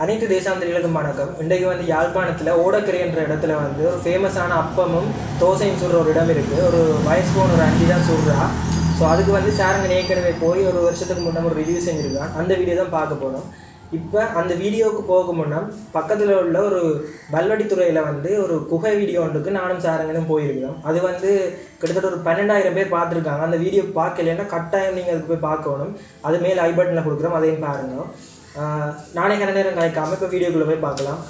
அனைத்து தேசாந்திரிகளுக்கும் வணக்கம். இன்றைக்கு வந்து யாழ்ப்பாணத்தில் ஓடக்கரை என்ற இடத்துல வந்து ஒரு ஃபேமஸான அப்பமும் தோசையும் சொல்கிற ஒரு இடம் இருக்குது. ஒரு வயசு போன ஒரு அண்டி தான் சொல்கிறா. ஸோ அதுக்கு வந்து சாரங்கன் ஏற்கனவே போய் ஒரு வருஷத்துக்கு முன்னே ஒரு ரிவ்யூ செஞ்சுருக்கான். அந்த வீடியோ தான் பார்க்க போகிறோம். இப்போ அந்த வீடியோவுக்கு போக முன்னா பக்கத்தில் உள்ள ஒரு வல்வடித்துறையில் வந்து ஒரு குகை வீடியோ ஒன்றுக்கு நானும் சாரங்கனும் போயிருக்கிறோம். அது வந்து கிட்டத்தட்ட ஒரு 12,000 பேர் பார்த்துருக்காங்க. அந்த வீடியோ பார்க்கலன்னா கட்டாயம் நீங்கள் அதுக்கு போய் பார்க்கணும். அது மேலே ஐ பட்டனில் கொடுக்குறோம், அதையும் பாருங்க. நானே கன நேரம் கலைக்காமல் இப்போ வீடியோக்குள்ளே போய் பார்க்கலாம்.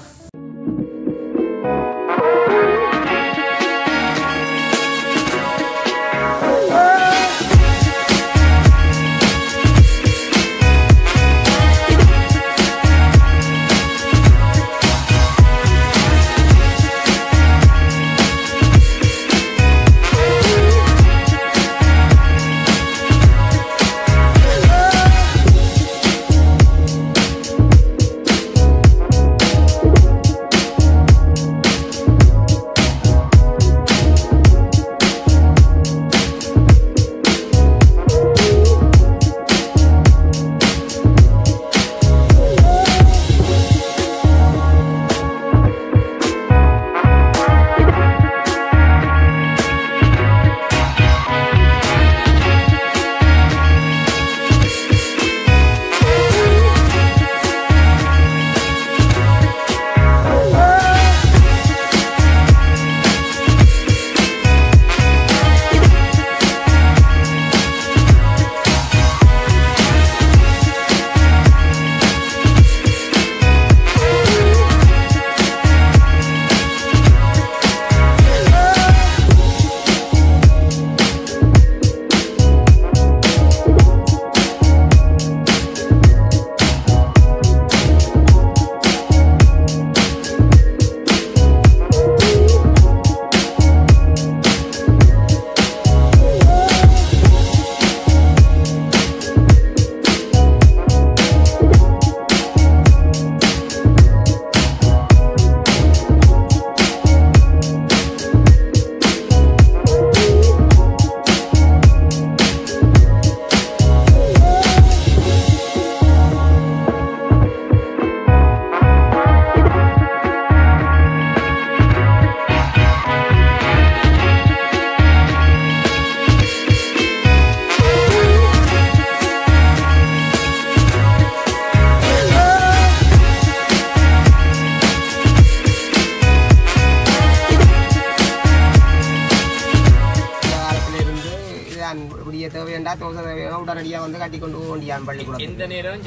தோசை உடனடியாக வந்து கட்டி கொண்டு போக வேண்டிய பள்ளிக்கூடம் இந்த நேரம்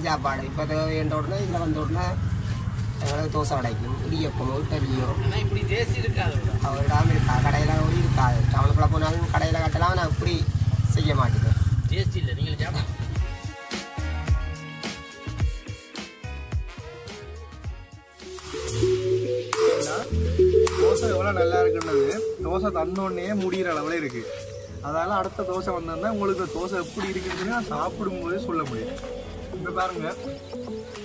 சாப்பாடு இப்போ தேவையான உடனே இதில் வந்த உடனே எங்களுக்கு தோசை கிடைக்கும். இடியப்பமோ இட்டலியோ இப்படி தேசி இருக்காது, அவரிடம் இருக்கா, கடையில் ஓடி இருக்காது. டவுனுக்குள்ளே போனாலும் கடையில் கட்டலாம், நான் இப்படி செய்ய மாட்டேன். டேஸ்ட் இல்லை. நீங்கள் தோசை எவ்வளோ நல்லா இருக்குன்றது தோசை தந்தோடனே முடிகிற அளவில் இருக்குது. அதனால் அடுத்த தோசை வந்தோன்னா உங்களுக்கு தோசை எப்படி இருக்குதுன்னு நான் சாப்பிடும்போது சொல்ல முடியும். இப்போ பாருங்கள்,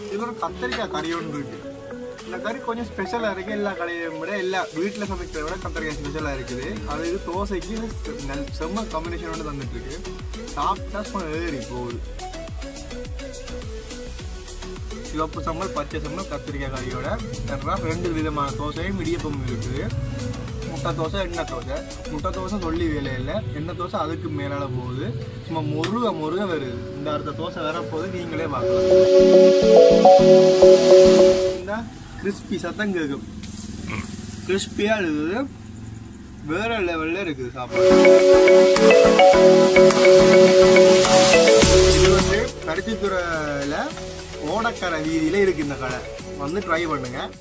இதில் ஒரு கத்திரிக்காய் கறி ஒன்று இருக்குது. இந்த கறி கொஞ்சம் ஸ்பெஷலாக இருக்குது. எல்லா கடையையும் விட எல்லா வீட்டில் சமைக்கிறத விட கத்திரிக்காய் ஸ்பெஷலாக இருக்குது. அது இது தோசைக்கு செம்ம காம்பினேஷனோடு தந்துட்டுருக்கு. சாப்பிட்டா ஏறி போகுது. சிவப்பு சம்பல், பச்சை சம்பல், கத்திரிக்காய் கறியோட ரெண்டு விதமான தோசையும் இடியப்பமும் இருக்குது. முட்டை தோசை, எண்ணெய் தோசை. முட்டை தோசை சொல்லி வேலை இல்லை, எண்ணெய் தோசை அதுக்கு மேலால போகுது. சும்மா முருக வருது. இந்த அடுத்த தோசை வரப்போகுது, நீங்களே பார்க்கலாம். இந்த கிறிஸ்பி சத்தம் கேட்கும், கிறிஸ்பியாக இருக்குது. வேற லெவலில் இருக்குது சாப்பாடு. இது வந்து கருத்தித்துறையில் ஓடக்கரை வீதியில் இருக்குது. இந்த கடை வந்து ட்ரை பண்ணுங்கள்.